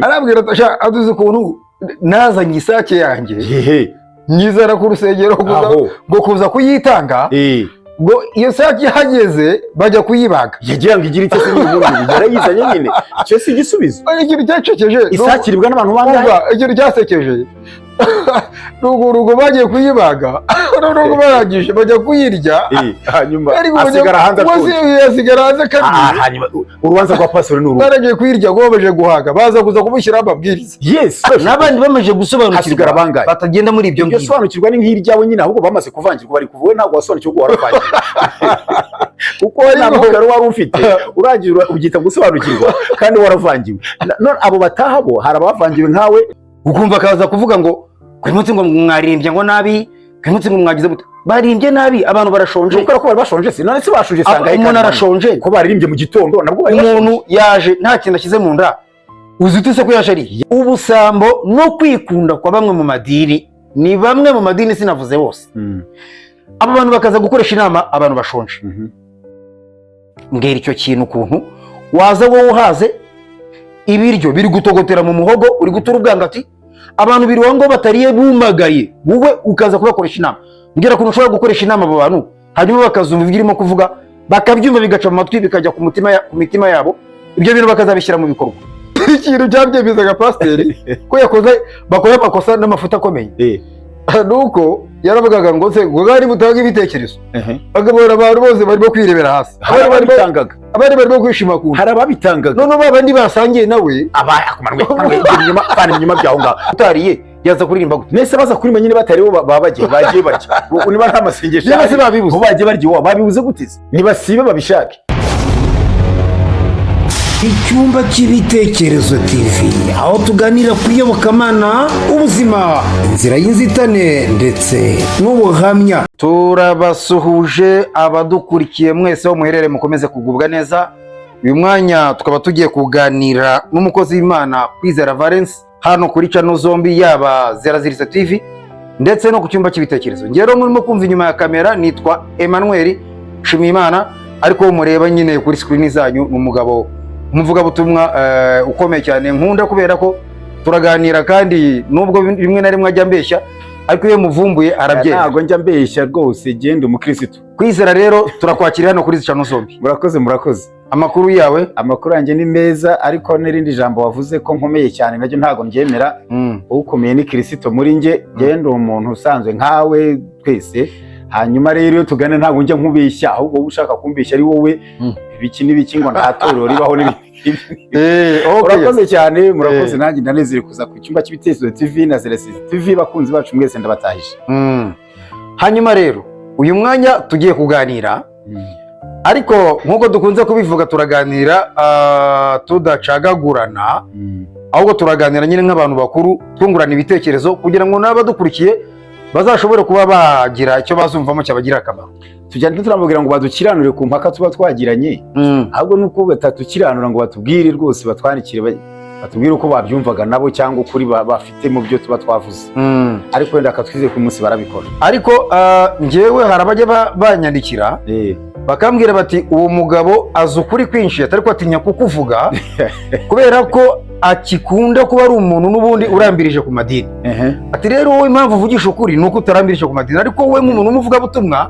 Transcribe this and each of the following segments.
arabwira atasha aduze ukuntu nazanye isake yanjye nyizana ku rusengero ngo kuza kuyitanga ngo iyo sake yahageze bajya kuyibaga yagira ngo igire icyo se n'ubundi yarayizanye nyine icyo si igisubizo ikintu cyacekeje isake iribwa n'abantu bangahe ikintu cyasekeje rugo bagiye kuyibaga noneho barangije bajya kuyirya hanyuma asigara hanze asigara hanze kabiri hanyuma urubanza rwa pastor n'urugo baragiye kuyirya ngo baje guhaga baza kuza kumushyiraho amabwiriza n'abandi bamaze gusobanukirwa batagenda muri ibyo ngibyo sobanukirwa ni nk'iryawe nyine ahubwo bamaze kuvangirwa bari kuvuwe ntabwo wasobanukirwa ko waravangiwe kuko nta makaro wari ufite urangije ubyita gusobanukirwa kandi waravangiwe none abo bataha bo hari abavangiwe nkawe ukumva akaza kuvuga ngo kuri munsi ngo mwarimbye ngo nabi kuri munsi ngo mwagize gute barimbye nabi abantu barashonje kuko bari bashonje se none se bashonje sanga umuntu arashonje ko baririmbye mu gitondo nabwo bari umuntu yaje nta kintu ashyize mu nda uzi utise ko yaje ari ubusambo no kwikunda kwa bamwe mu madini ni bamwe mu madini sinavuze bose abo bantu bakaza gukoresha inama abantu bashonje mbwira icyo kintu ukuntu waza wowe uhaze ibiryo biri gutogotera mu muhogo uri gutura ubwangati abantu biri wango batariye bumagaye wowe ukaza kubakoresha inama mbwira ukuntu ushobora gukoresha inama abo bantu hanyuma bakazumva ibyo urimo kuvuga bakabyumva bigaca mu matwi bikajya ku mitima yabo ibyo bintu bakazabishyira mu bikorwa ikintu cyabyemezaga pasiteri ko yakoze bakora amakosa n'amafuta akomeye nuko yaravugaga ngo se ngo bari butanga ibitekerezo bagabura abantu bose barimo kwirebera hasi abari barimo kwishima ku hari ababitangaga none babandi basangiye nawe kandi inyuma byaho ngaho utariye yaza kuririmba gute nese baza kuririmba nyine batari bo bagiye barya niba nta masengesho yose babibuze bagiye barya babibuze gute ntibasibe babishake Icyumba cy'ibitekerezo TV aho tuganira ku iyobokamana ubuzima inzira y'inzitane ndetse n'ubuhamya turabasuhuje abadukurikiye mwese aho muherere mukomeze kugubwa neza uyu mwanya tukaba tugiye kuganira n'umukozi w'Imana Kwizera Valence hano kuri channel zombi yaba Zeraziritse TV ndetse no ku cyumba cy'ibitekerezo ngero murimo kumva inyuma ya kamera nitwa Emmanuel Shimimana ariko mureba nyine kuri screen zanyu n'umugabo umuvugabutumwa ukomeye cyane nkunda kubera ko turaganira kandi nubwo rimwe na rimwe ajya mbeshya ariko iyo muvumbuye arabyera ntago njya mbeshya rwose gende umukristo Kwizera rero turakwakira hano kuri channel zombi murakoze amakuru yawe amakuru yanjye ni meza ariko n'irindi jambo wavuze ko nkomeye cyane naryo ntago ndyemera ukomeye ni Kristo muri nge gende umuntu usanzwe nkawe twese hanyuma rero iyo tugane ntago njya nkubeshya ahubwo ushaka kumbeshya ari wowe ibiki n'ibiki ngo ntatorero ribaho n'ibiki urakoze cyane murakoze nanjye ndanezere kuza ku cyumba cy'ibitekerezo TV na Zeraziritse TV bakunzi bacu mwese ndabatahije hanyuma rero uyu mwanya tugiye kuganira ariko nkuko dukunze kubivuga turaganira tudacagagurana ahubwo turaganira nyine nk'abantu bakuru twungurana ibitekerezo kugira ngo n'abadukurikiye bazashobore kuba bagira icyo bazumvamo cyabagira akamaro tujyane turamubwira ngo badukiranure ku mpaka tuba twagiranye ahubwo nuko batatukiranura ngo batubwire rwose batwandikire batubwire uko babyumvaga nabo cyangwa ukuri bafite mu byo tuba twavuze ariko wenda akatwizeye ku munsi barabikora ariko njyewe hari abajya banyandikira bakambwira bati uwo mugabo azi ukuri kwinshi atari ko atinya kukuvuga kubera ko akikunda kuba ari umuntu n'ubundi urambirije ku madini ati rero wowe impamvu uvugisha ukuri ni uko utarambirije ku madini ariko wowe nk'umuntu w'umuvugabutumwa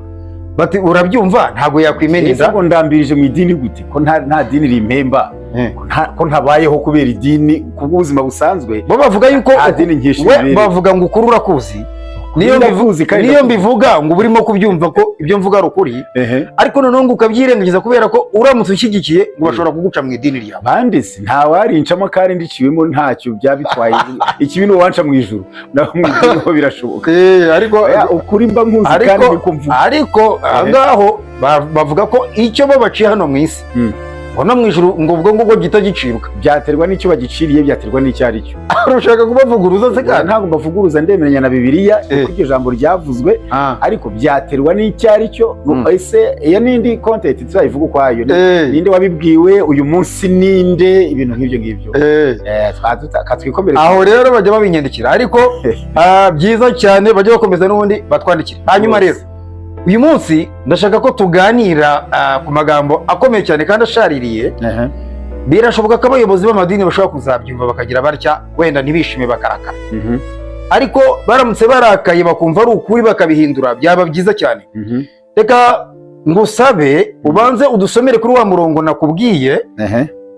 bati urabyumva ntabwo yakwimeneza ngo ndambirije mu idini gute ko nta dini rimpemba ko ntabayeho kubera idini kubw'ubuzima busanzwe bo bavuga yuko we bavuga ngo ukuri urakuzi niyo mbivuga ngo urimo kubyumva ko ibyo mvuga ari ukuri ariko noneho ngo ukabyirengagiza kubera ko uramutse ushyigikiye ngo bashobora kuguca mu idini ryawe bande se ntawarincamo kandi ndiciwemo ntacyo byabitwaye ikibi ni uwanca mu ijuru naho mu idini ho birashoboka ariko ukuri mba nkuzi kandi niko mvuga ariko ngaho bavuga ko icyo bo baciye hano mu isi no mu ijuru ngo ubwo ngubwo gito gicibwa byaterwa n'icyo bagiciriye byaterwa n'icyo ari cyo ushaka kubavuguruza se kandi ntabwo mbavuguruza ndemeranya na Bibiliya kuko iryo jambo ryavuzwe ariko byaterwa n'icyo ari cyo ese iyo n'indi content tuzayivuga ukwayo ninde wabibwiwe uyu munsi ninde ibintu nk'ibyo ngibyo katwikomereza aho rero bajya babinyandikira ariko byiza cyane bajya bakomeza n'ubundi batwandikira hanyuma rero uyu munsi ndashaka ko tuganira ku magambo akomeye cyane kandi ashaririye birashoboka ko abayobozi b'amadini bashobora kuzabyumva bakagira batya wenda ntibishime bakarakara, ariko baramutse barakaye bakumva ari ukuri bakabihindura byaba byiza cyane. Reka ngusabe ubanze udusomere kuri wa murongo nakubwiye,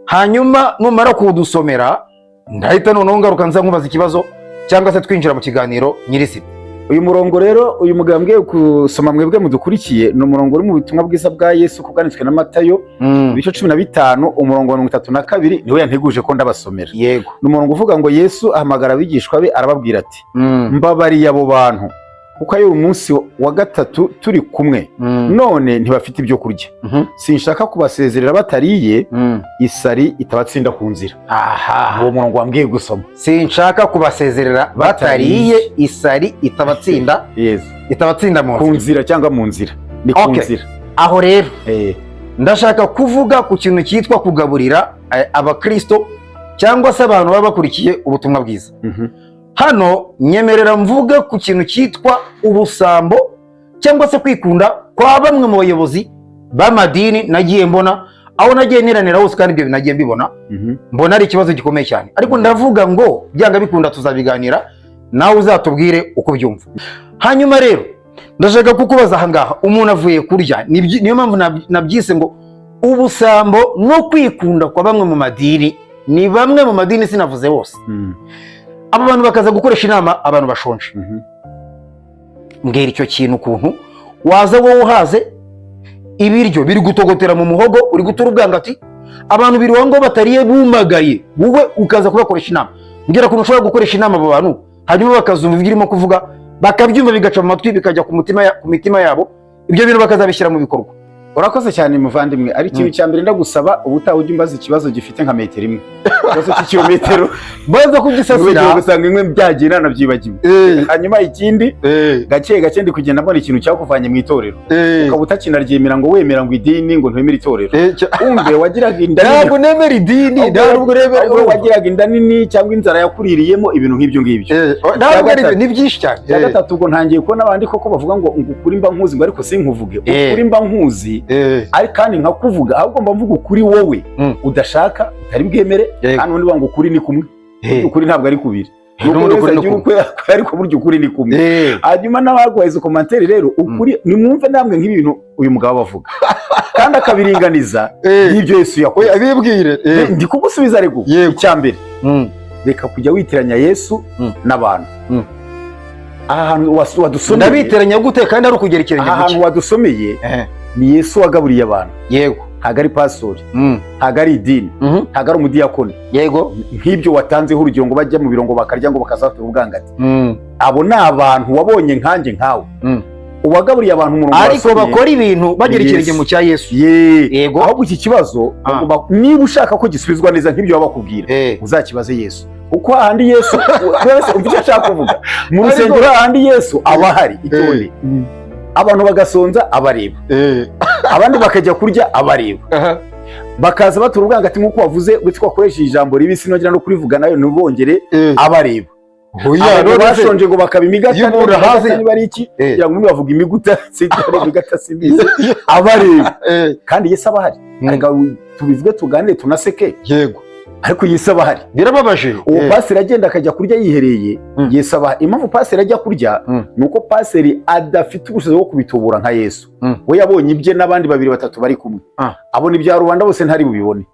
hanyuma numara kuwudusomera ndahita noneho ngaruka nza nkubaza ikibazo cyangwa se twinjira mu kiganiro nyirizina. Uyu murongo rero, uyu mugabo mbwiye gusoma mwebwe mudukurikiye, ni umurongo uri mu butumwa bwiza bwa Yesu uko bwanditswe na Matayo ibice 15 umurongo wa 32 niwe yanteguje ko ndabasomera. Yego. Ni umurongo uvuga ngo Yesu ahamagara abigishwa be arababwira ati mbabariye abo bantu kuko ayo umunsi wa gatatu turi kumwe none ntibafite ibyo kurya. Sinshaka kubasezerera batariye isari itabatsinda ku nzira. Uwo murongo wambwiye gusoma. Sinshaka kubasezerera batariye isari itabatsinda. Yes. Itabatsinda mu nzira cyangwa mu nzira. Ni ku nzira. Aho rero ndashaka kuvuga ku kintu cyitwa kugaburira abakristo cyangwa se abantu baba bakurikiye ubutumwa bwiza. Hano nyemerera mvuga ku kintu cyitwa ubusambo cyangwa se kwikunda kwa bamwe mu bayobozi b'amadini nagiye mbona, aho nagiye niranira hose kandi ibyo binagiye mbibona, mbona ari ikibazo gikomeye cyane. Ariko ndavuga ngo byanga bikunda tuzabiganira, nawe uzatubwire uko byumva. Hanyuma rero ndashaka kukubaza ahangaha, umuntu avuye kurya, niyo mpamvu nabyise ngo ubusambo no kwikunda kwa bamwe mu madini. Ni bamwe mu madini, sinavuze bose. Aba bantu bakaza gukoresha inama abantu bashonje. Mbwira icyo kintu ukuntu waza wowe uhaze ibiryo biri gutogotera mu muhogo, uri gutura ubwangati, abantu biri wango batariye bumagaye, wowe ukaza kubakoresha inama. Mbwira ukuntu ushobora gukoresha inama abo bantu hanyuma bakazumva ibyo urimo kuvuga, bakabyumva bigaca mu matwi bikajya ku mitima yabo, ibyo bintu bakazabishyira mu bikorwa. Urakoze cyane muvandimwe, ari ikintu cya mbere ndagusaba ubutaha ujye umbaza ikibazo gifite nka metero imwe ikibazo cy'ikirometero baza kugisasira gusanga imwe byagira nabyibagiwe. Hanyuma ikindi gake gake ndi kugenda mbona ikintu cyakuvanye mu itorero, ukaba utakinaryemera ngo wemera ngo idini ngo ntemera itorero. Umbe wagiraga inda nini, ntabwo nemera idini, ntabwo wagiraga inda nini cyangwa inzara yakuririyemo ibintu nk'ibyo ngibyo. Ntabwo ari ni byinshi cyane. Ya gatatu ubwo ntangiye kubona abandi koko bavuga ngo ukuri mba nkuzi, ngo ariko sinkuvuge ukuri mba nkuzi, ari kandi nkakuvuga ahubwo mba mvuga ukuri wowe udashaka utari bwemere, kandi undi banga ukuri ni kumwe. Ukuri ntabwo ari kubiri, ariko burya ukuri ni kumwe. Hanyuma n'abagwahize komantere rero, ukuri nimwumve namwe nk'ibintu uyu mugabo bavuga kandi akabiringaniza n'ibyo Yesu yakoze. Abibwire ndi kugusubiza rego. Icya mbere reka kujya witiranya Yesu n'abantu. Aha hantu wadusomeye ndabiteranya gute kandi ari ukugerekeranya? Aha hantu wadusomeye ni Yesu wagaburiye abantu. Yego. Ntabwo ari pastori, ntabwo ari idini, ntabwo ari umudiyakoni. Yego. Nk'ibyo watanzeho urugero ngo bajya mu birongo bakarya ngo bakazatura ubwangati. Abo ni abantu wabonye nkanjye nkawe, uwagaburiye abantu umurongo ariko bakora ibintu bagerekeranye mu cya Yesu. Yego. Ahubwo iki kibazo niba ushaka ko gisubizwa neza nk'ibyo babakubwira, uzakibaze Yesu. Kuko ahandi Yesu wese umva icyo ashaka kuvuga, mu rusengero ahandi Yesu aba ahari itonde, abantu bagasonza abareba, abandi bakajya kurya abareba, bakaza batura ubwangati nk'uko wavuze, uretse ko wakoresheje ijambo ribi sinongera no kurivuga nayo ntibongere abareba. Bashonje ngo bakaba imigata niba ari iki kugira ngo bavuga imiguta imigata simbizi abareba, kandi Yesu aba ahari. Ariko tubivuge tuganire tunaseke. Yego. Ariko Yesu aba ahari. Birababaje. Uwo paseri agenda akajya kurya yihereye, Yesu aba ahari. Impamvu paseri ajya kurya nuko paseri adafite ubushobozi bwo kubitubura nka Yesu. We yabonye ibye n'abandi babiri batatu bari kumwe, abona ibya rubanda bose ntari bubibone.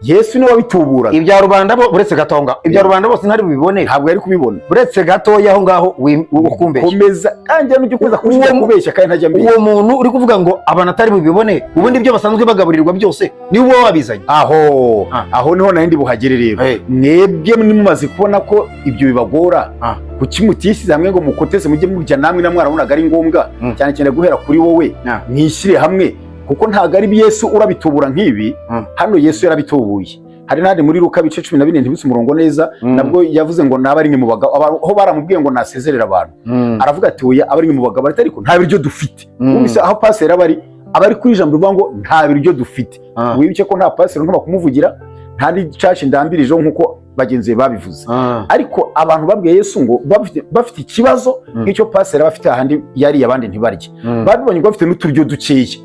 Yesu niwe wabitubura. Ibya rubanda bo buretse gatonga, ibya rubanda bose ntari bubibone, ntabwo yari kubibona. Buretse gatoya aho ngaho ukumbeshya. Komeza kandi n'ujye kuza kubeshya kandi ntajya mbere. Uwo muntu uri kuvuga ngo abantu atari bubibone, ubundi ibyo basanzwe bagaburirwa byose ni wowe wabizanye. Aho niho nandi buhagere rero. Mwebwe nimumaze kubona ko ibyo bibagora, kuki mutisize hamwe ngo mukoteze mujye murya namwe namwarabonaga ari ngombwa, cyane cyane guhera kuri wowe mwishyire hamwe, kuko ntabwo ari Yesu urabitubura nk'ibi. Hano Yesu yarabitubuye. Hari nandi muri Luka bice 14 ntibise umurongo neza, nabwo yavuze ngo naba ari mwe mu bagabo, aho baramubwiye ngo nasezerera abantu, aravuga ati oya aba ari mwe mu bagabo, ariko nta biryo dufite. Ubise aho paseri abari kuri ijambo rivuga ngo nta biryo dufite. Wibuke ko nta paseri ntuba kumuvugira, nta n'icaci ndambirijeho nk'uko bagenzi babivuze. Ariko abantu babwiye Yesu ngo bafite ikibazo nk'icyo paseri bafite ahandi yari abandi ntibarye, babibonye ngo bafite n'uturyo dukeya.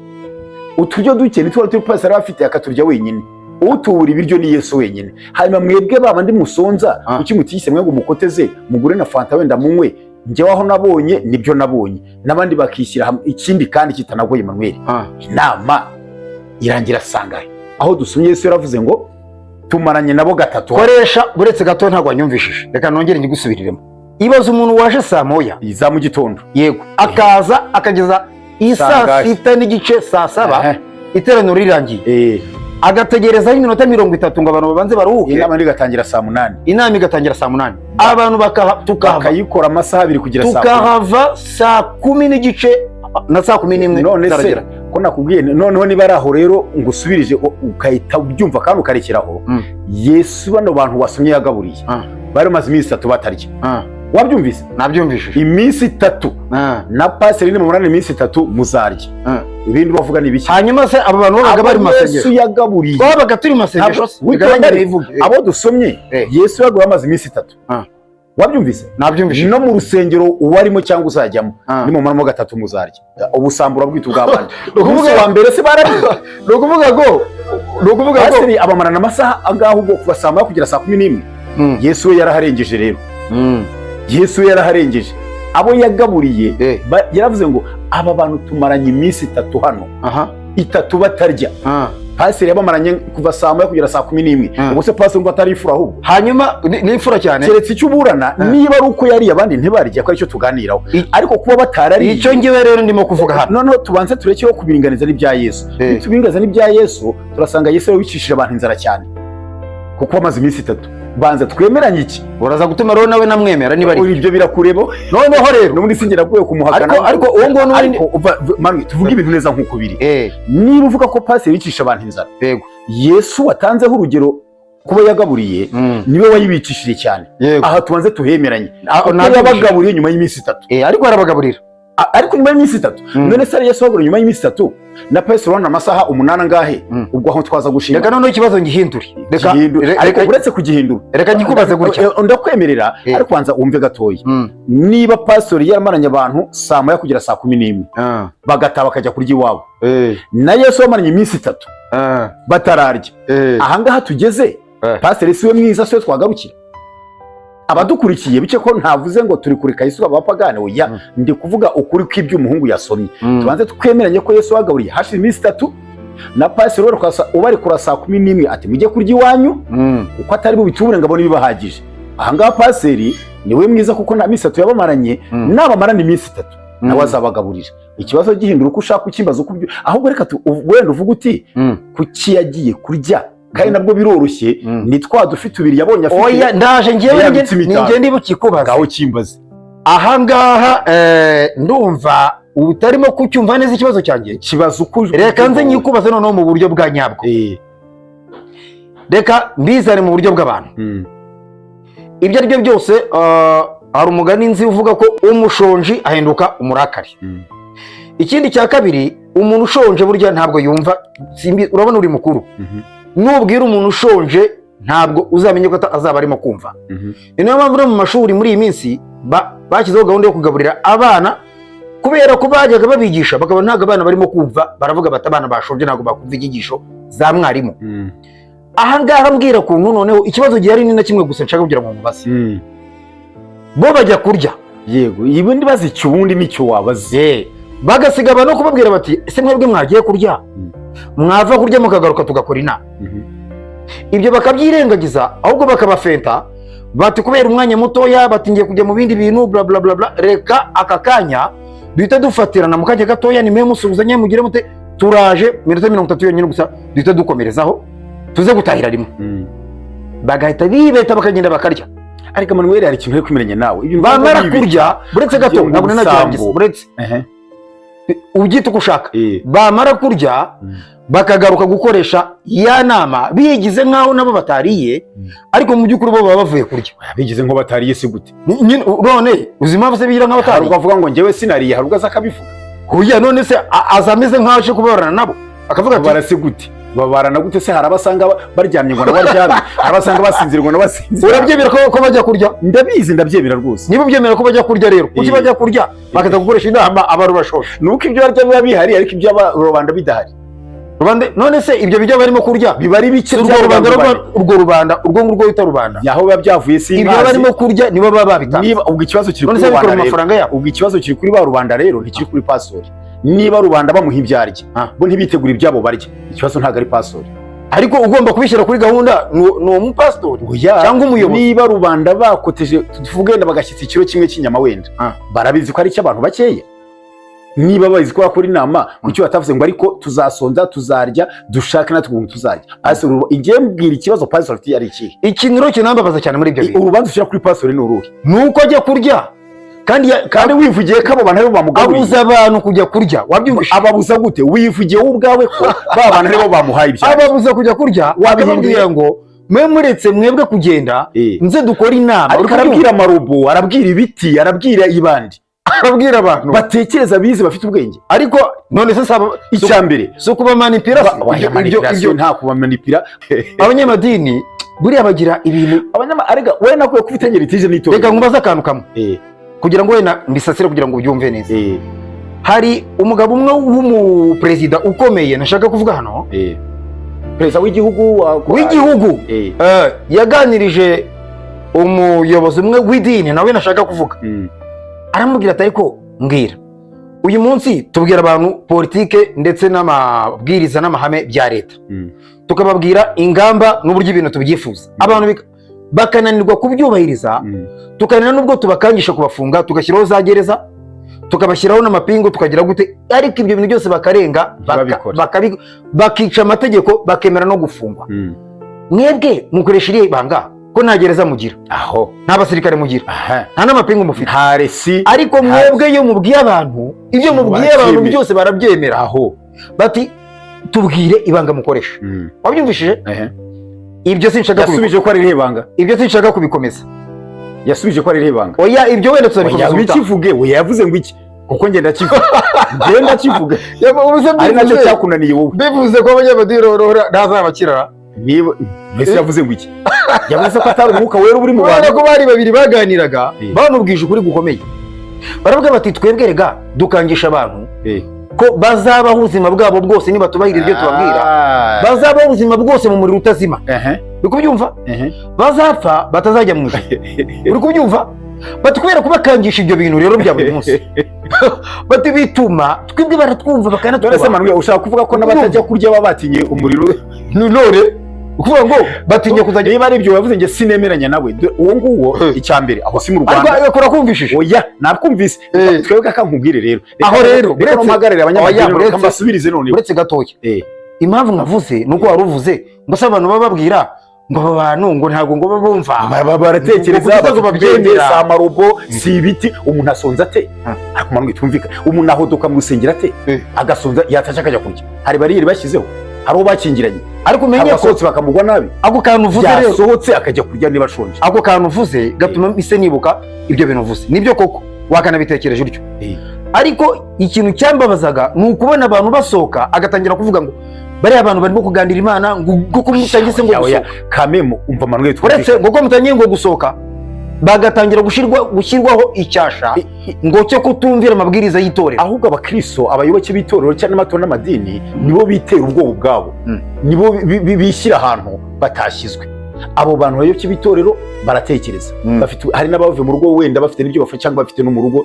Uturyo duke nitwo turi paseri bafite akaturya wenyine. utubura ibiryo ni Yesu wenyine. Hanyuma mwebwe babandi musonza kuki mutiyise mwe ngo mukoteze mugure na fanta wenda munywe, njyewe aho nabonye nibyo nabonye, n'abandi bakishyira hamwe. Ikindi kandi kitanagoye Emmanuel, inama irangira sangahe aho dusomye Yesu yaravuze ngo tumaranye nabo gatatu. Koresha buretse gato ntabwo wanyumvishije, reka nongere ngigusubiriremo. Ibaza umuntu waje saa moya za mu gitondo, yego, akaza akageza isaa 6 n'igice, saa 7 iteraniro rirangiye, agategerezaho iminota 30 ngo abantu babanze baruhuke. Inama igatangira saa 8. Inama igatangira saa 8, abantu bakayikora amasaha 2 kugira saa 10, tukahava saa 10 n'igice na saa 11. None se ko nakubwiye, noneho niba ari aho rero ngusubirije ukahita ubyumva kandi ukarekeraho. Yesu bano bantu wasomye yagaburiye bari maze iminsi 3 batarya. Wabyumvise? Nabyumvishije. Iminsi 3 na paseri ni mu munani, iminsi 3 muzarya. Ibindi bavuga ni biki? Hanyuma se abo bantu babaga bari masengesho. Yesu yagaburiye. Twabaga turi masengesho. Abo dusomye Yesu yagaburiye amaze iminsi 3. Wabyumvise? Nabyumvishije. No mu rusengero uwarimo cyangwa uzajyamo ni mu munani 3 muzarya. Ubusambura bw'itu bw'abandi. Umunsi wa mbere se barabyo. Nukuvuga ngo paseri abamarana amasaha angaho ubwo kubasamba kugira saa 11. Yesu yaraharengeje rero. Yesu yaraharengeje. Abo yagaburiye yaravuze ngo aba bantu tumaranye iminsi 3 hano, 3 batarya. Paseri yabamaranye kuva saa 1 kugera saa 11. Ubwo se paseri ngo atari ifura ahubwo. Hanyuma ni ifura cyane. Keretse icyo uburana niba ari uko yari abandi ntibarya, ko aricyo tuganiraho. Ariko kuba batarari, icyo ngiwe rero ndimo kuvuga hano. Noneho tubanze turekeho kubiringaniza n'ibya Yesu. Tubiringaniza n'ibya Yesu turasanga Yesu wicishije abantu inzara cyane, kuko amaze iminsi 3. Banza twemeranye iki? Uraza gutuma rero nawe namwemera niba ari ibyo birakurebo. Noneho rero n'ubundi singira kuye kumuhakana. Ariko uwo ngo n'ubundi mani tuvuga ibintu neza nkuko biri. Niba uvuga ko paseri yicisha abantu inzara, yego, Yesu watanzeho urugero kuba yagaburiye niwe wayibicishije cyane. Aha tubanze tuhemeranye. Yabagaburiye nyuma y'iminsi 3. Ariko arabagaburira. Ariko nyuma y'iminsi 3. None se Yesu wagaburiye nyuma y'iminsi 3 na Pastor wana amasaha 8 angahe? Ubwo aho twaza gushima. Reka noneho ikibazo ngihindure. Ariko uretse kugihindura, reka ngikubaze gutya. Ndakwemerera, ariko kwanza umve gatoyi. Niba pastor yamaranye abantu saa 1 kugera saa 11 bagataha bakajya kurya iwabo, na Yesu wamaranye iminsi 3 batararya, aha ngaha tugeze pastor siwe mwiza, siwe twagarukira. Abadukurikiye bice ko ntavuze ngo turi kureka Yesu abapagane, oya, ndi kuvuga ukuri kw'ibyo umuhungu yasomye. Tubanze twemeranye ko Yesu wagaburiye hashize iminsi 3 na pastor ubari kura saa 11 ati mujye kurya iwanyu, uko atari bubitubure ngabone bibahagije. Aha ngaha paseri niwe mwiza kuko na iminsi 3 yabamaranye, nabamarana iminsi 3 nawe azabagaburira. Ikibazo gihindura uko ushaka ukimbaza uko ahubwo reka wenda uvuga uti kuki yagiye kurya, kandi nabwo biroroshye. Ni twa dufite ubiri yabonye afite. Oya ndaje ngiye ninge ndibukikubaza. Gaho kimbaze. Aha ngaha ndumva utarimo kucyumva neza ikibazo cyanjye. Kibazo uko reka nze nyikubaze noneho mu buryo bwa nyabwo. Reka mbizane mu buryo bw'abantu. Ibyo ari byo byose hari umugani nzi uvuga ko umushonji ahinduka umurakari. Ikindi cya kabiri, umuntu ushonje burya ntabwo yumva, urabona uri mukuru. Nubwira umuntu ushonje ntabwo uzamenye ko azaba arimo kumva. Niyo mpamvu mu mashuri muri iyi minsi bashyizeho gahunda yo kugaburira abana, kubera ko bajyaga babigisha bakabona ntabwo abana barimo kumva, baravuga bati abana bashonje ntabwo bakumva inyigisho za mwarimu. Aha ngaha mbwira kuntu noneho ikibazo gihari ni na kimwe gusa nshaka kugira ngo mubaze. Bo bajya kurya, yego, ibindi bazicyo ubundi nicyo wabaze, bagasiga abantu kubabwira bati ese mwebwe mwagiye kurya, mwava kurya mukagaruka tugakora inama. Ibyo bakabyirengagiza, ahubwo bakabafenta bati kubera umwanya mutoya batingiye kujya mu bindi bintu bla bla bla bla, reka aka kanya duhita dufatirana mu kanya gatoya, nimwe musubizanye mugire mute, turaje minota 30 yonyine gusa duhita dukomerezaho tuze gutahira rimwe. Bagahita bibeta bakagenda bakarya. Ariko Manuel hari ikintu cyo kumerenya nawe, ibintu bamara kurya buretse gato ntabwo nanagirangiza, buretse ubyita uko ushaka. Bamara kurya bakagaruka gukoresha ya nama bigize nkaho nabo batariye, ariko mu by'ukuri bo baba bavuye kurya. Bigize nko batariye se gute? None uzima bose bigira nkaho batariye. Ukavuga ngo njyewe sinariye, hari ubwo akabivuga. Oya, none se azameze nkaho aje kubarana nabo akavuga ati barase gute? Babarana gute se? Harabasanga baryamye ngo nabaryamye, harabasanga basinzira ngo nabasinzira. Urabyemera ko bajya kurya? Ndabizi, ndabyemera rwose. Niba ubyemera ko bajya kurya rero, kuki bajya kurya bakaza gukoresha inama abaru bashoshe? Nuko ibyo barya biba bihari ariko ibyo abarubanda bidahari. none se ibyo bijya barimo kurya biba ari bike urwo rubanda urwo ngurwo bita rubanda yaho biba byavuye si ibyo barimo kurya nibo baba babitanze. Niba ubwo ikibazo kiri kuri rubanda amafaranga yabo, ubwo ikibazo kiri kuri ba rubanda rero ntikiri kuri pastori. Niba rubanda bamuha ibyarya bo ntibitegura ibyabo barya, ikibazo ntago ari pastori. Ariko ugomba kubishyira kuri gahunda ni umupastori cyangwa umuyobozi. Niba rubanda bakoteje tuvuge wenda bagashyitsa ikiro kimwe cy'inyama wenda barabizi ko ari cy'abantu bakeya. Niba bazi ko bakora inama kucyo batavuze ngo ariko tuzasonza tuzarya dushaka natwe tuzarya. Ase igiye mbwira ikibazo pastor afite ari iki? Ikintu rero kinambabaza cyane muri ibyo bintu. Urubanza ushira kuri pastor ni uruhe? Nuko ajya kurya kandi wivugiye ko abo bantu aribo bamugaburiye. Abuza abantu kujya kurya. Wabyumvishe? Ababuza gute? Wivugiye wowe ubwawe ko ba bantu aribo bamuhaye ibyo. Ababuza kujya kurya wabibwira ngo mwe muretse mwebwe kugenda nze dukora inama. Arabwira amarubo, arabwira ibiti, arabwira ibandi. Arabwira abantu batekereza bize bafite ubwenge. Ariko none se saba icyambere so kuba manipira ibyo nta kuba manipira. Abanyamadini buriya bagira ibintu arega we nakuye kufitengera itije n'itoro. Reka nkubaza akantu kamwe kugira ngo wena mbisasire kugira ngo ubyumve neza. Hari umugabo umwe w'umuperezida ukomeye nashaka kuvuga hano, perezida w'igihugu yaganirije umuyobozi umwe w'idini nawe nashaka kuvuga. Aramubwira ati ariko mbwira uyu munsi tubwira abantu politike ndetse n'amabwiriza n'amahame bya leta, tukababwira ingamba n'uburyo ibintu tubyifuza, abantu bakananirwa kubyubahiriza, tukananira nubwo tubakangisha kubafunga tugashyiraho za gereza tukabashyiraho n'amapingu tukagira gute, ariko ibyo bintu byose bakarenga bakica amategeko bakemera no gufungwa. Mwebwe mukoresha iriya banga ko nta gereza mugira, aho nta basirikare mugira, nta n'amapingu mufite, nta resi, ariko mwebwe iyo mubwiye abantu ibyo mubwiye abantu byose barabyemera. Aho bati tubwire ibanga mukoresha. Wabyumvishije? Ibyo sinshaka yasubije ko ari rebanga. Ibyo sinshaka kubikomeza. Yasubije ko ari rebanga. Oya ibyo wenda tuzabikomeza. Bikivuge we yavuze ngo iki? Kuko ngenda kivuga. Ngenda kivuga. Ari nacyo cyakunaniye wowe. Bivuze ko abanyamadini ntazabakira. Niba mbese yavuze ngo iki? Yavuze ko atari umwuka wera uri mu bantu. Ko bari babiri baganiraga bamubwije ukuri gukomeye. Baravuga bati twebwe rega dukangisha abantu ko bazabaho ubuzima bwabo bwose niba tubahirira ibyo tubabwira, bazabaho ubuzima bwose mu muriro utazima. Uri kubyumva? Bazapfa batazajya mu ijuru. Uri kubyumva? Bati kubera kubakangisha ibyo bintu rero bya buri munsi bati bituma twebwe baratwumva bakanatwubaha. Dore se Manuel ushaka kuvuga ko n'abatajya kurya babatinye umuriro none ukuvuga ngo batinye kuzajya. Niba ari ibyo wavuze nge sinemeranya nawe. Uwo nguwo icyambere aho si mu Rwanda. Ariko akora kumvishije. Oya nakumvise. Twebwe akankubwire rero. Aho rero reka mpagarire abanyamadini kambasubirize none. Uretse gatoya. Impamvu navuze nuko wari uvuze ngo se abantu bababwira ngo aba bantu ngo ntabwo ngo babumva baratekereza babyemera amarobo si ibiti. Umuntu asonza ate akumanwe twumvika, umuntu ahodoka mu rusengero ate agasonza yataje akajya kurya. Hari bariyeri bashyizeho, hari ubakingiranye, ariko umenye ko bakamugwa nabi. Ako kantu uvuze rero yasohotse akajya kurya niba ashonje. Ako kantu uvuze gatuma mise nibuka ibyo bintu uvuze. Nibyo koko wakanabitekereje utyo. Ariko ikintu cyambabazaga ni ukubona abantu basohoka agatangira kuvuga ngo bariya abantu barimo kuganira Imana ngo kumutangise ngo gusohoka. Kamemo umva Manuel uretse ngo mutangiye ngo gusohoka bagatangira gushyirwaho icyasha ngo cyo kutumvira amabwiriza y'itorero. Ahubwo abakristo abayoboke b'itorero cyangwa n'amatorero n'amadini nibo bitera ubwoba bwabo, nibo bishyira ahantu batashyizwe. Abo bantu bayoboke b'itorero baratekereza, bafite hari n'abavuye mu rugo wenda bafite n'ibyo bafite cyangwa bafite no mu rugo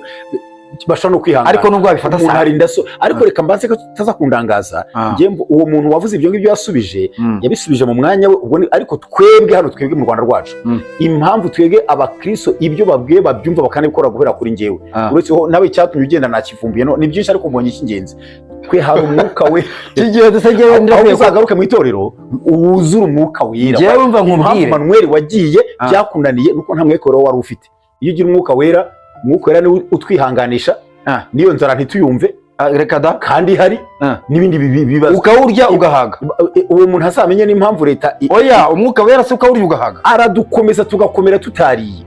bashobora no kwihangana, ariko nubwo babifata umuntu harinda so. Ariko reka mbanze ko tutaza kundangaza ngembo uwo muntu wavuze ibyo ngibyo yasubije yabisubije mu mwanya we ubwo. Ariko twebwe hano twebwe mu Rwanda rwacu impamvu twebwe abakristo ibyo babwiye babyumva bakanabikora guhera kuri ngewe uretse ho nawe cyatumye ugenda nakivumbuye no ni byinshi, ariko mbonye icy'ingenzi twe hari umwuka we kigiye dusegewe ndakwiye uzagaruke mu itorero uwuzura umwuka wera. Jewe mva nkumbwire Manuel wagiye byakunaniye nuko nta mwekoro wari ufite. Iyo ugira umwuka wera, umwuka wera ni utwihanganisha niyo nzara ntituyumve reka da kandi hari n'ibindi bibazo ukawurya ugahaga. Uwo muntu hasamenye n'impamvu leta oya umwuka wera se ukawurya ugahaga aradukomeza tugakomera tutariye.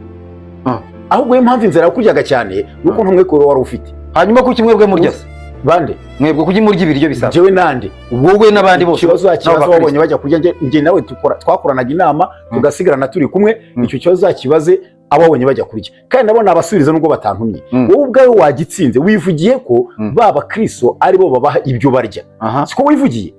Ahubwo impamvu inzara yakuryaga cyane nuko nta mwekoro wari ufite. Hanyuma kuki mwebwe murya se bande mwebwe kuki murya ibiryo bisanzwe? Jewe nande wowe n'abandi bose ikibazo wabonye bajya kurya nge nawe twakoranaga inama tugasigarana turi kumwe. Icyo kibazo zakibaze ababonye bajya kurya kandi nabo nabasubiriza nubwo batantumye wowe ubwawe wagitsinze wivugiye ko baba Kristo ari bo babaha ibyo barya siko wivugiye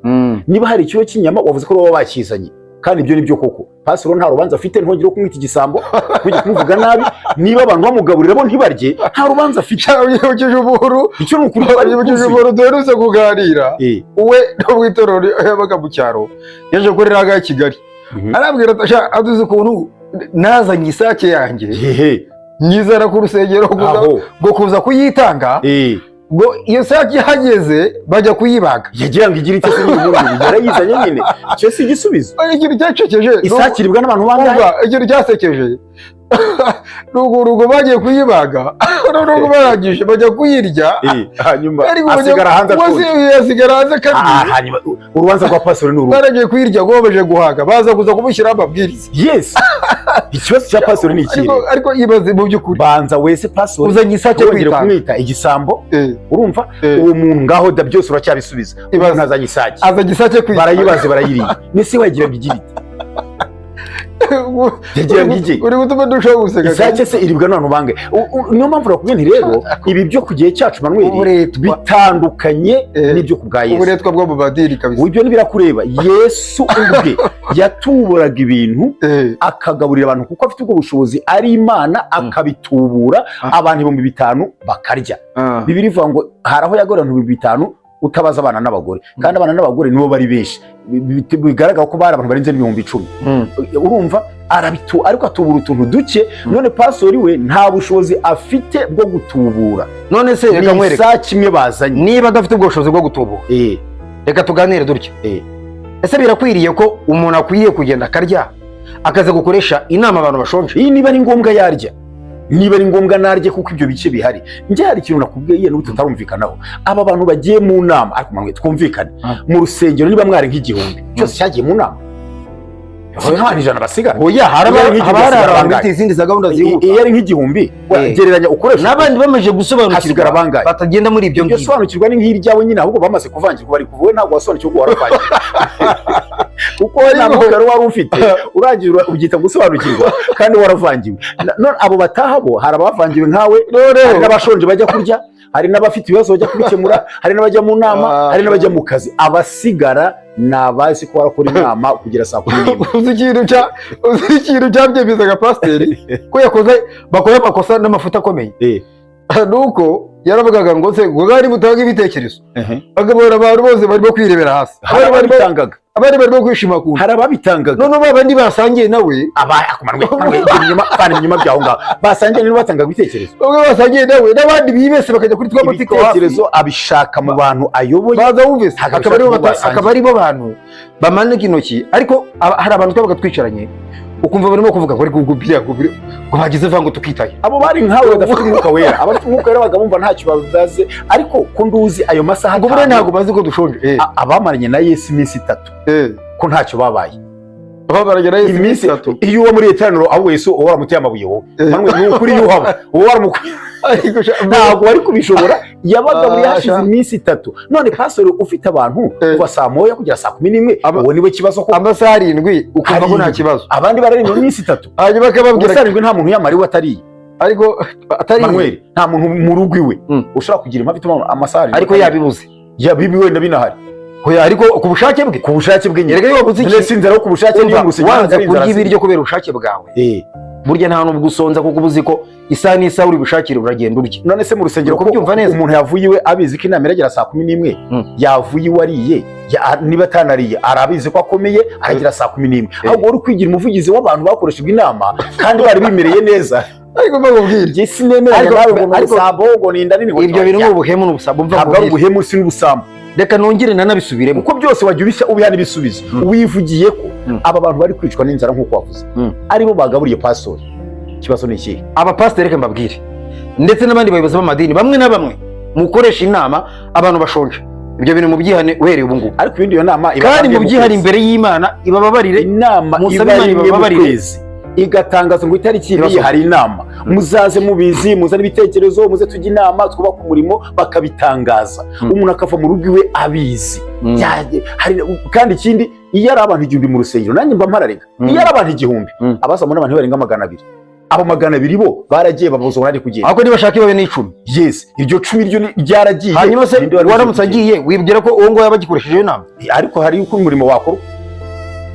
niba hari ikiro cy'inyama wavuze ko baba bakizanye kandi ibyo nibyo koko pastor nta rubanza afite ntongera kumwita igisambo kujya kumuvuga nabi niba abantu bamugaburira bo ntibarye nta rubanza afite ugejeje uburu icyo nukuri ugejeje uburu duherutse kuganira uwe no mwitorero yabaga mu cyaro yaje korera ga Kigali arabwira atasha aduze ukuntu nazanye isake yanjye nyizana ku rusengero ngo kuza kuyitanga ngo iyo sake ihageze bajya kuyibaga yagira ngo igire itese n'ubundi yarayizanye nyine cyo si igisubizo ikintu cyacekeje isake iribwa n'abantu bangahe ikintu cyasekeje rugo bagiye kuyibaga rugo barangije bajya kuyirya hanyuma asigara hanze kabiri hanyuma urubanza rwa pastor ni urubanza baragiye kuyirya ngo baje guhaga baza kuza kumushyira amabwiriza yes ikibazo cya pastor ni iki ariko ibaze mu by'ukuri banza wese pastor uzanye isake kumwita igisambo urumva uwo muntu ngaho da byose uracyabisubiza umuntu azanye isake kwita barayibaze barayiriye nisi wagira bigirite uri gutuma dushobora guseka isake se iribwa n'abantu bange niyo mpamvu nakubwiye nti rero ibi byo ku gihe cyacu Manuel bitandukanye n'ibyo ku bwa Yesu uburetwa bwo mu badiri kabisa ibyo ntibirakureba Yesu ubwe yatuburaga ibintu akagaburira abantu kuko afite ubwo bushobozi ari Imana akabitubura abantu 5,000 bakarya Bibiliya ivuga ngo haraho yagorana 5,000 utabaza abana n'abagore kandi abana n'abagore nibo bari benshi bigaragara ko bari abantu barenze 10,000 urumva ariko atubura utuntu duke none pastori we nta bushobozi afite bwo gutubura none se reka mwereke saa kimwe bazanye niba adafite ubwo bushobozi bwo gutubura reka tuganire dutya ese birakwiriye ko umuntu akwiriye kugenda akarya akaza gukoresha inama abantu bashonje iyi niba ari ngombwa yarya niba ari ngombwa narye kuko ibyo bice bihari nje hari ikintu nakubwiye n'ubu tutarumvikanaho aba bantu bagiye mu nama ariko mwe twumvikane mu rusengero niba mwari nk'igihumbi cyose cyagiye mu nama nta ijana basigara oya haraba izindi za gahunda zihuta iyo ari nk'igihumbi gereranya ukoresha n'abandi bamaze gusobanukirwa batagenda muri ibyo ngibyo sobanukirwa ni nk'iryawe nyine ahubwo bamaze kuvangirwa bari kuvuwe ntabwo wasobanukirwa ko warafanye kuko nta mukaro wari ufite uragira ubyita gusobanukirwa kandi waravangiwe none abo bataha bo hari abavangiwe nkawe hari n'abashonje bajya kurya hari n'abafite ibibazo bajya kubikemura hari n'abajya mu nama hari n'abajya mu kazi abasigara nabazi ko warakora inama kugira saa 11 uzi ikintu cyabyemezaga pasiteri ko yakoze bakora amakosa n'amafuta akomeye nuko yaravugaga ngo se ngo bari butanga ibitekerezo bagabura abantu bose barimo kwirebera hasi abari barimo kwishima ku hari ababitangaga none babandi basangiye nawe inyuma byaho ngaho basangiye nibo batangaga ibitekerezo bamwe basangiye nawe n'abandi bibese bakajya kuri tw'amatiko ibitekerezo abishaka mu bantu ayoboye baza wumvise akaba aribo bantu bamanika intoki ariko hari abantu twabaga twicaranye ukumva barimo kuvuga ngo ariko ngo bagize vango tukitaye abo bari nkawe badafite umwuka wera abafite umwuka wera bagabumva ntacyo babaze ariko ko nduzi ayo masaha ngo bure ntago bazi ko dushonje abamaranye na Yesu iminsi 3 ko ntacyo babaye abamaranye na Yesu iminsi 3 iyo uwo muri etaniro abo Yesu uwo waramuteye amabuye wowe manwe ni ukuri yuhaba uwo waramukwiye ntabwo wari kubishobora yabaga muri hashize iminsi 3 none pastor ufite abantu kuva saa 1 kugera saa 11 uwo niwe kibazo ko amasaha 7 ukumva ko nta kibazo abandi barari mu minsi 3 hanyuma akababwira ko nta muntu yamari watariye ariko atari Manuel nta muntu mu rugo iwe ushobora kugira impamvu ituma amasaha ariko yabibuze wenda binahari hoya ariko ku bushake bwe nyereka yo buziki sinzara ku bushake niyo wanze kurya ibiryo kubera ubushake bwawe burya nta nubwo usonza kuko ubuzi ko isa n'isa uri bushakire uragenda urya none se mu rusengero ko byumva neza umuntu yavuye iwe abizi ko inama iragera saa 11 yavuye iwe ariye niba atanariye arabizi ko akomeye aragira saa 11 ahubwo uri kwigira umuvugizi w'abantu bakoreshejwe inama kandi bari bimereye neza ariko mbabwira je sinemera ariko sabongo ninda nini ibyo bintu n'ubuhemu n'ubusambo mva ngo ubuhemu si n'ubusambo reka nongere nanabisubiremo uko byose wajya ubishya ubihana ibisubizo wivugiye ko aba bantu bari kwicwa n'inzara nk'uko wavuze aribo bagaburiye pastor kibazo ni iki aba pastor reka mbabwire ndetse n'abandi bayobozi b'amadini bamwe na bamwe mukoresha inama abantu bashonje ibyo bintu mu byihane uhereye ubu ngubu ariko ibindi iyo nama kandi mu byihane imbere y'Imana ibababarire inama ibababarire igatangaza ngo itariki ibi hari inama muzaze mubizi muzana ibitekerezo muze tujya inama twubaka umurimo bakabitangaza umuntu akava mu rugo iwe abizi kandi ikindi iyo ari abantu 1000 mu rusengero nanjye mba mpararega iyo ari abantu 1000 abasamo n'abantu barenga 200 abo 200 bo baragiye babuzwa ari kugenda. Ako nibashaka ibabe n'icumi. Yes, iryo 10 ryo ryaragiye. Hanyuma se waramutse agiye wibwira ko uwo ngo yabagikoresheje inama. Ariko hari uko umurimo wakora.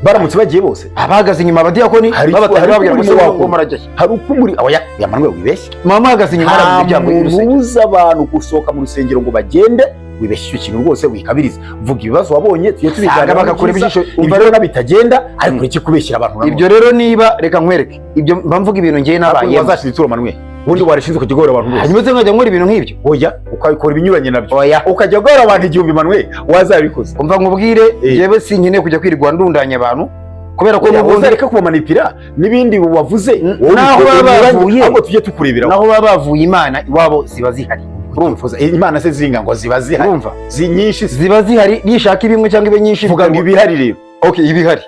Baramutse bagiye bose. Abahagaze inyuma abadiyakoni babatari babwira ngo marajye. Hari uko muri oya yamanwe wibeshye. Mama ahagaze inyuma y'umuryango y'urusengero. Uza abantu gusohoka mu rusengero ngo bagende wibeshye icyo kintu rwose wikabiriza. Vuga ibibazo wabonye tuye tubiganira bakakora ibijisho ibyo rero bitagenda ariko iki kubeshyira abantu. Ibyo rero niba reka nkwereke. Ibyo mvuga ibintu ngiye nabaye. Wazashitse Manuel. Ubundi warishinze kugora abantu bose. Hanyuma se nkajya nkora ibintu nk'ibyo. Oya ukabikora ibinyuranye nabyo. Oya ukajya gora abantu 1000 Manuel wazabikoze. Umva nkubwire jewe sinkeneye kujya kwirirwa ndundanya abantu. Kubera ko n'ubundi reka kubamanipira nibindi wavuze naho babavuye ahubwo tujye tukurebera naho babavuye Imana iwabo ziba zihari. Urumva Imana se zinga ngo ziba zihari. Urumva zinyinshi ziba zihari nishaka ibimwe cyangwa ibe nyinshi vuga ngo ibihari rero. Okay ibihari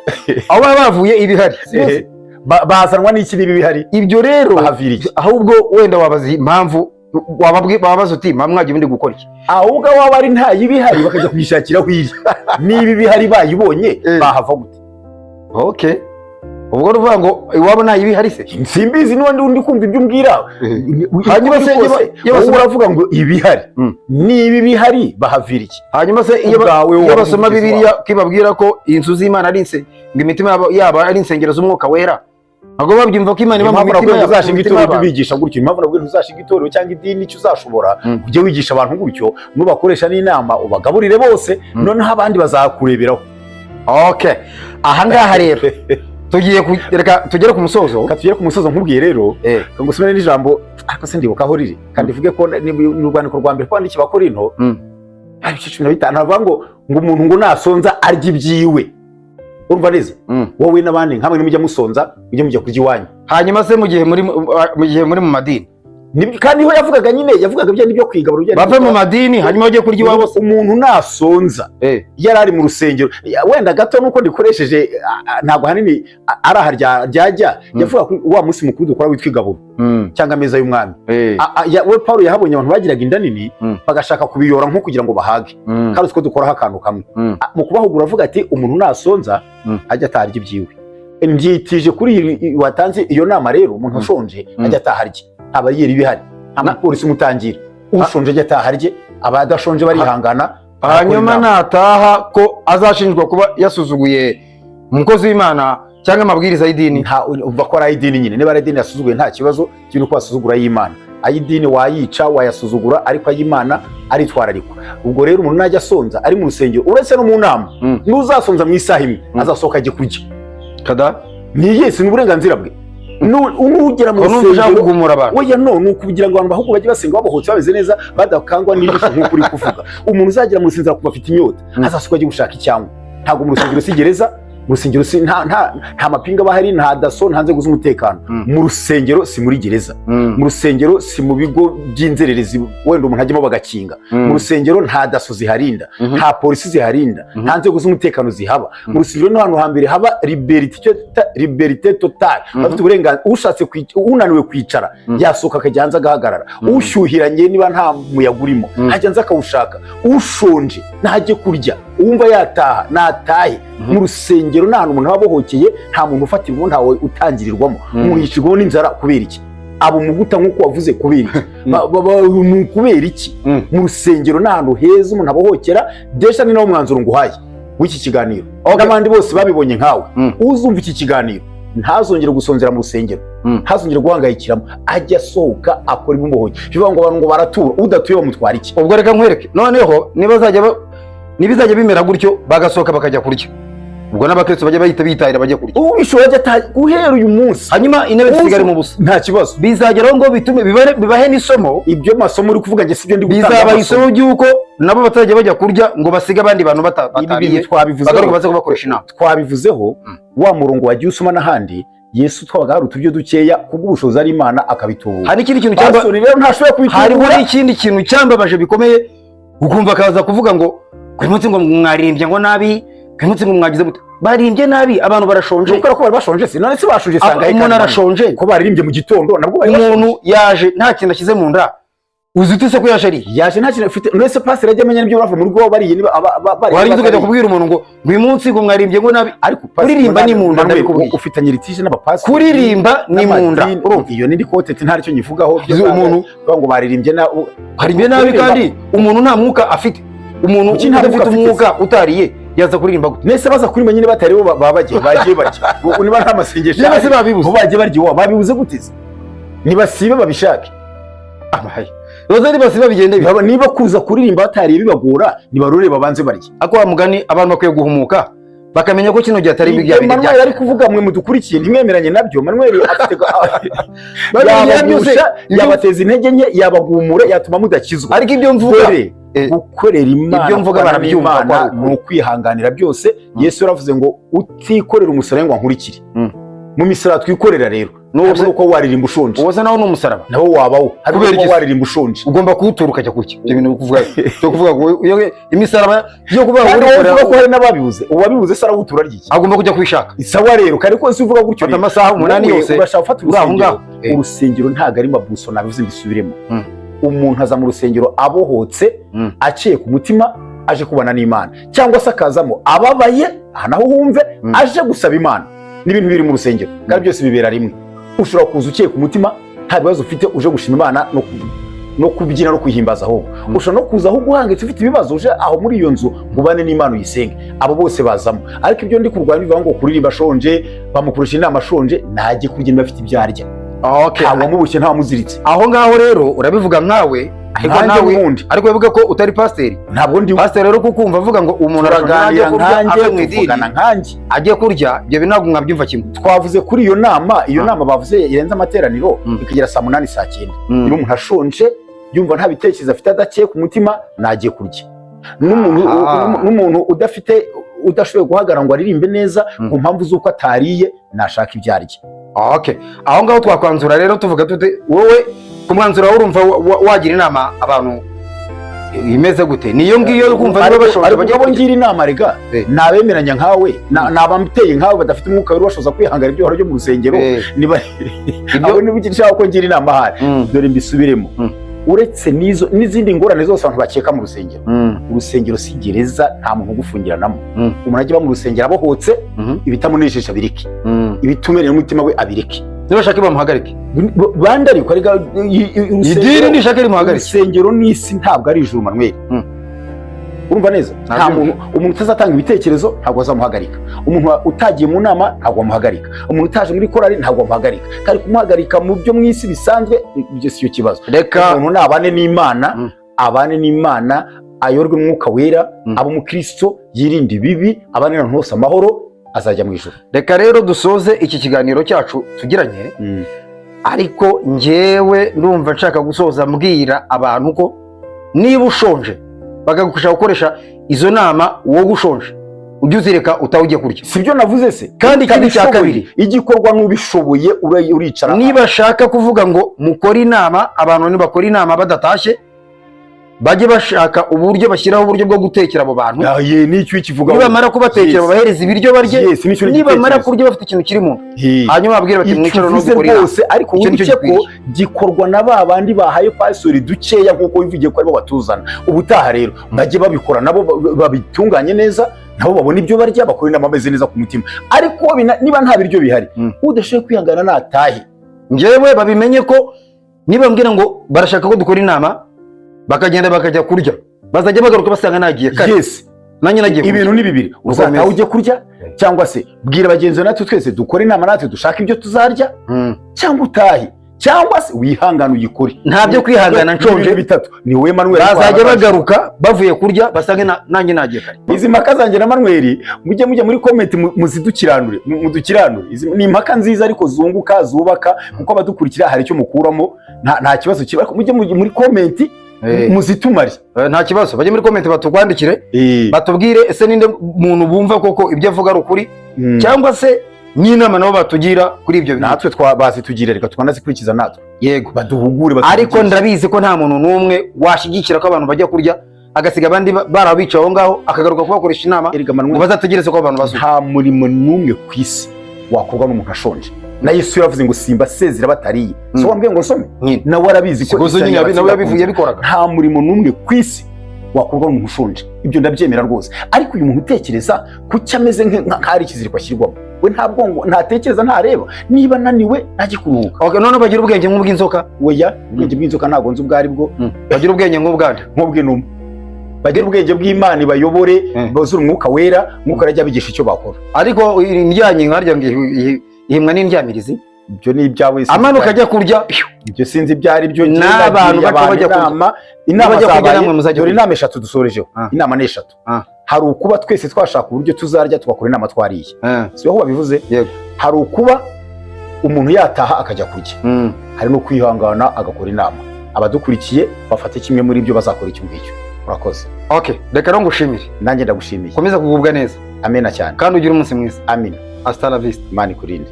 aho babavuye ibihari bazanwa n'iki nibi bihari. Ibyo rero bahaviriye ahubwo wenda wabaza impamvu wababaza uti mwagiye undi gukora iki ahubwo waba ari nta yibihari bakajya kwishakira hwiri nibi bihari bayibonye bahava gute. Okay ubwo ruvuga ngo iwabo nta yibihari se simbizi n'undi kumva ibyo umbwira. Hanyuma se uravuga ngo ibihari nibi bihari bahaviriye. Hanyuma se iyo basoma Bibiliya kibabwira ko inzu z'Imana ari ngo imitima yabo ari insengero z'umwuka wera ntabwo babyumva ko Imana iba mu mitima yabo. Uzashinga itorero bigisha gutyo impamvu nabwo uzashinga itorero cyangwa idini icyo uzashobora kujya wigisha abantu gutyo nubakoresha n'inama ubagaburire bose noneho abandi bazakureberaho. Okay ahangaha rero tugiye reka tugere ku musozo. Tugere ku musozo nkubwiye rero ngusomere n'ijambo ariko se ndibuka aho riri kandi ivuge ko n'urwandiko rwa mbere kwandiki Bakorinto ari 15 havuga ngo umuntu ngo nasonza arya ibyiwe. Urumva neza wowe n'abandi nkamwe nimujya musonza mujya kurya iwanyu. Hanyuma se mu gihe muri mu madini kandi ho yavugaga bya nibyo kwigabura bya bava mu madini hanyuma bajye kurya iwabo. Umuntu nasonza yarari mu rusengero wenda gato nuko ndikoresheje ntabwo hanini araha ryajya yavuga ko wa munsi mukuru dukora witwigabura cyangwa ameza y'umwami. We Paulo yahabonye abantu bagiraga inda nini bagashaka kubiyora nko kugira ngo bahage kandi utwo dukoraho akantu kamwe mu kubahugura avuga ati umuntu nasonza ajya atarya ibyiwe. Ndyitije kuri watanze iyo nama rero umuntu ashonje ajya ataharya aba yeri bihari amapolisi mutangira ushonje ajya ataharye abadashonje barihangana. Hanyuma nataha ko azashinjwa kuba yasuzuguye umukozi w'Imana cyangwa amabwiriza y'idini. Nta bakora idini nyine niba ari idini yasuzuguye nta kibazo cy'uko kwasuzugura y'Imana. Ayidini wayica wayasuzugura ariko ay'Imana aritwararikwa. Ubwo rero umuntu najya asonza ari mu rusengero uretse no mu nama n'uzasonza mu isaha imwe azasohoka ajye kurya kada ni Yesu n'uburenganzira bwe. Nugera mu rusengero kugumura abantu oya nukugira ngo abantu bahubwo bajye basenga babohotse bameze neza badakangwa n'ibisho nk'uko uri kuvuga. Umuntu uzagera mu rusengero kuba afite inyota azasuka ajye gushaka icyangwa. Ntabwo mu rusengero si gereza mu rusengero si nta mapinga bahari nta daso nta nzego z'umutekano. Mu rusengero si muri gereza mu rusengero si mu bigo by'inzererezi wenda umuntu ajyemo bagakinga. Mu rusengero nta daso ziharinda nta polisi ziharinda nta nzego z'umutekano zihaba. Mu rusengero no hano hambere haba liberté totale. Bafite uburenganzira ushatse unaniwe kwicara yasoka akajyanza agahagarara. Ushyuhiranye niba nta muyaga urimo hajyanza akawushaka. Ushonje ntajye kurya uwumva yataha natahe. Mu rusengero nta umuntu wabohokeye nta muntu ufatirwa ntawe utangirirwamo. Umuntu yicirwaho n'inzara kubera iki abo muguta nk'uko wavuze kubera iki kubera iki. Mu rusengero nta hantu heza umuntu abohokera. Desha ni nawo mwanzuro nguhaye w'iki kiganiro n'abandi bose babibonye nkawe uzumva iki kiganiro ntazongere gusonzera mu rusengero ntazongere guhangayikiramo ajya asohoka akora ibimubohoye. Bivuga ngo abantu ngo baratura udatuye bamutwara iki. Ubwo reka nkwereke noneho nibizajya bimera gutyo bagasohoka bakajya kurya ubwo n'abakristo bajya bahita bitahira bajya kurya. Ubishoboye ajya guhera uyu munsi hanyuma intebe zisigare mu busa nta kibazo bizageraho ngo bitume bibahe n'isomo. Ibyo masomo uri kuvuga nge sibyo ndi gutanga bizaba isomo ry'uko nabo batajya bajya kurya ngo basiga abandi bantu batariye bagaruka baze kubakoresha inama. Twabivuzeho wa murongo wagiye usoma n'ahandi Yesu twabaga hari uturyo dukeya kubw'ubushobozi ari Imana akabitubura. Hari ikindi kintu cyamba rero ntashobora kubitubura. Hariho n'ikindi kintu cyambabaje bikomeye ukumva akaza kuvuga ngo uyu munsi ngo mwarimbye ngo nabi uyu munsi ngo mwagize gute. Barimbye nabi abantu barashonje kuko bari bashonje se none se bashonje sanga umuntu arashonje ko baririmbye mu gitondo nabwo bari umuntu yaje nta kintu ashyize mu nda uzi utese ko yashariye yaje nta kintu afite none se pastor ajya amenya n'ibyo bava mu rugo bariye niba wari ukajya kubwira umuntu ngo uyu munsi ngo mwarimbye ngo nabi ariko kuririmba ni mu nda ndabikubwiye ufitanye litige n'abapastor kuririmba ni mu nda iyo ni kote nta cyo nyivugaho umuntu ngo baririmbye nabi kandi umuntu nta mwuka afite umuntu udafite umwuka utariye yaza kuririmba gute nese baza kuririmba nyine batari bo bagiye barya niba nta masengesho niba se babibuze bagiye barya babibuze gute nibasibe babishake Rozari basiba bigende bihaba niba kuza kuririmba batariye bibagora nibarore babanze barya ako wa mugani abantu bakwiye guhumuka bakamenya ko kino gihe atari ibya bindi Manuel ari kuvuga mwe mudukurikiye ntimwemeranye nabyo Manuel afite yabateza intege nke yabagumura yatuma mudakizwa ariko ibyo mvuga gukorera Imana ibyo mvuga barabyumva ni ukwihanganira byose Yesu yaravuze ngo utikorera umusaraba ngo nkurikire mu misara twikorera rero nubwo uko waririmba ushonje uwoza nawo n'umusaraba nawo wabaho hariko waririmba ushonje ugomba kuwutura ukajya kuki ibyo bintu kuvuga cyo kuvuga ngo imisaraba yo kuvuga ngo uri ko hari n'ababibuze uwabibuze sara wutura ryiki agomba kujya kwishaka isawa rero kandi ko uvuga gutyo fata amasaha 8 yose urashaka gufata urusengero ntago ari mabuso nabivuze mbisubiremo umuntu aza mu rusengero abohotse aciye ku mutima aje kubana n'Imana cyangwa se akazamo ababaye naho wumve aje gusaba Imana n'ibintu biri mu rusengero kandi byose bibera rimwe ushobora kuza ukiye ku mutima nta bibazo ufite uje gushima Imana no kubyina no kwihimbaza ahubwo ushobora no kuza aho guhangitse ufite ibibazo uje aho muri iyo nzu ngubane n'Imana uyisenge abo bose bazamo ariko ibyo ndi kurwanya bivuga ngo kuririmba shonje bamukurusha inama shonje najye kurya bafite ibyarya ntabwo mubushye nta muziritse aho ngaho rero urabivuga nkawe ariko bivuga ko utari pasiteri ntabwo ndi pasiteri rero kukumva avuga ngo umuntu araganira nkanjye agiye kurya ibyo bintu ntabwo mwabyumva kimwe twavuze kuri iyo nama bavuze irenze amateraniro ikagera saa 8 saa 9 niba umuntu ashonje yumva nta bitekerezo afite adakiye ku mutima nagiye kurya n'umuntu udashoboye guhagarara ngo aririmbe neza ku mpamvu z'uko atariye nashaka ibyarya aho ngaho twakwanzura rero tuvuga tute wowe ku mwanzuro urumva wagira inama abantu imeze gute niyo ngiyo kumva niba bashobora ariko ngira inama rega nabemeranya nkawe nabamuteye nkawe badafite umwuka wari washoza kwihangana ibyo byo mu rusengero niba abo nibugishaka ko ngira inama hari dore mbisubiremo uretse n'izindi ngorane zose abantu bakeka mu rusengero urusengero si gereza nta muntu ugufungiranamo umuntu ajya mu rusengero abohotse ibitamunesheje biriki ibitumereye umutima we abiriki nibashaka bamuhagarike bandi ariko idini nishaka rimuhagarike urusengero n'isi ntabwo ari ijuru Manuel urumva neza nta muntu umuntu utazatanga ibitekerezo ntabwo azamuhagarika umuntu utagiye mu nama ntabwo amuhagarika umuntu utaje muri korari ntabwo amuhagarika kandi kumuhagarika mu byo mu isi bisanzwe ibyo si cyo kibazo reka umuntu abane n'Imana ayorwe umwuka wera abo mu Kristo yirinde ibibi abane na hose amahoro azajya mu ijuru reka rero dusoze iki kiganiro cyacu tugiranye ariko njyewe ndumva nshaka gusoza mbwira abantu ko niba ushonje bagagushaka gukoresha izo nama wowe ushonje ujye uzireka utawujye kurya sibyo navuze se kandi ikindi cya kabiri igikorwa n'ubishoboye uricara niba shaka kuvuga ngo mukore inama abantu nibakora inama badatashye bajye bashaka uburyo bashyiraho uburyo bwo gutekera abo bantu n'icyo kivuga nibamara kubatekera babahereza ibiryo barye nibamara kurya bafite ikintu kiri mu hanyuma babwire bati mwicaro no gukora inama ariko wibuke ko gikorwa na ba bandi bahaye pastori dukeya nk'uko wivugiye ko aribo batuzana ubutaha rero bajye babikora nabo babitunganye neza nabo babona ibyo barya bakora inama ameze neza ku mutima ariko niba nta biryo bihari udashoboye kwihangana natahe njyewe babimenye ko niba mbwira ngo barashaka ko dukora inama bakagenda bakajya kurya bazajya bagaruka basanga nagiye kare nanjye nagiye ibintu ni bibiri uzataha ujye kurya cyangwa se bwira bagenzi natwe twese dukora inama natwe dushaka ibyo tuzarya cyangwa utahe cyangwa se wihangana uyikore ntabyo kwihangana nshonje bitatu ni wowe Manuel bazajya bagaruka bavuye kurya basange nanjye nagiye kare izi mpaka zanjye na Manuel mujye muri comment muzidukiranure ni impaka nziza ariko zunguka zubaka kuko abadukurikira hari icyo mukuramo nta kibazo kiba mujye muri comment muzitumari nta kibazo bajye muri comment batugwandikire batubwire ese ninde muntu bumva koko ibyo avuga ari ukuri cyangwa se n'inama nabo batugira kuri ibyo bintu natwe bazitugira reka tukanazikurikiza natwe yego baduhugure ariko ndabizi ko nta muntu n'umwe washyigikira ko abantu bajya kurya agasiga abandi barabica aho ngaho akagaruka kubakoresha inama ngo bazategereze ko abantu basuka nta murimo n'umwe ku isi wakorwa n'umuntu ashonje na Yesu yaravuze ngo simba sezera batariye so wambwiye ngo nsome nawe arabizi ko nawe yabivuye bikoraga nta murimo n'umwe ku isi wakorwa n'umuntu ushonje ibyo ndabyemera rwose ariko uyu muntu utekereza kuki ameze nk'ari ikiziriko ashyirwamo we nta bwongo ntatekereza ntareba niba naniwe ntajye kuruhuka none bagira ubwenge nk'ubw'inzoka oya ubwenge bw'inzoka ntabwo nzi ubwo ari bwo bagira ubwenge nk'ubwande nk'ubw'inuma bagira ubwenge bw'Imana bayobore buzura umwuka wera mwuka arajya abigisha icyo bakora ariko indyanye nkarya ngo ihimwa n'indyamirizi ibyo ni ibyawe amanuka ajya kurya ibyo sinzi ibyari byo n'abantu bajya kurya inama zabaye inama 3 dusorejeho inama ni 3 hari ukuba twese twashaka uburyo tuzarya tugakora inama twariye si aho babivuze yego hari ukuba umuntu yataha akajya kurya hari no kwihangana agakora inama abadukurikiye bafate kimwe muri ibyo bazakora icyo ngicyo urakoze okay reka no ngushimire nanjye ndagushimiye komeza kugubwa neza amena cyane kandi ugira umunsi mwiza amina hasta la vista Imana ikurinde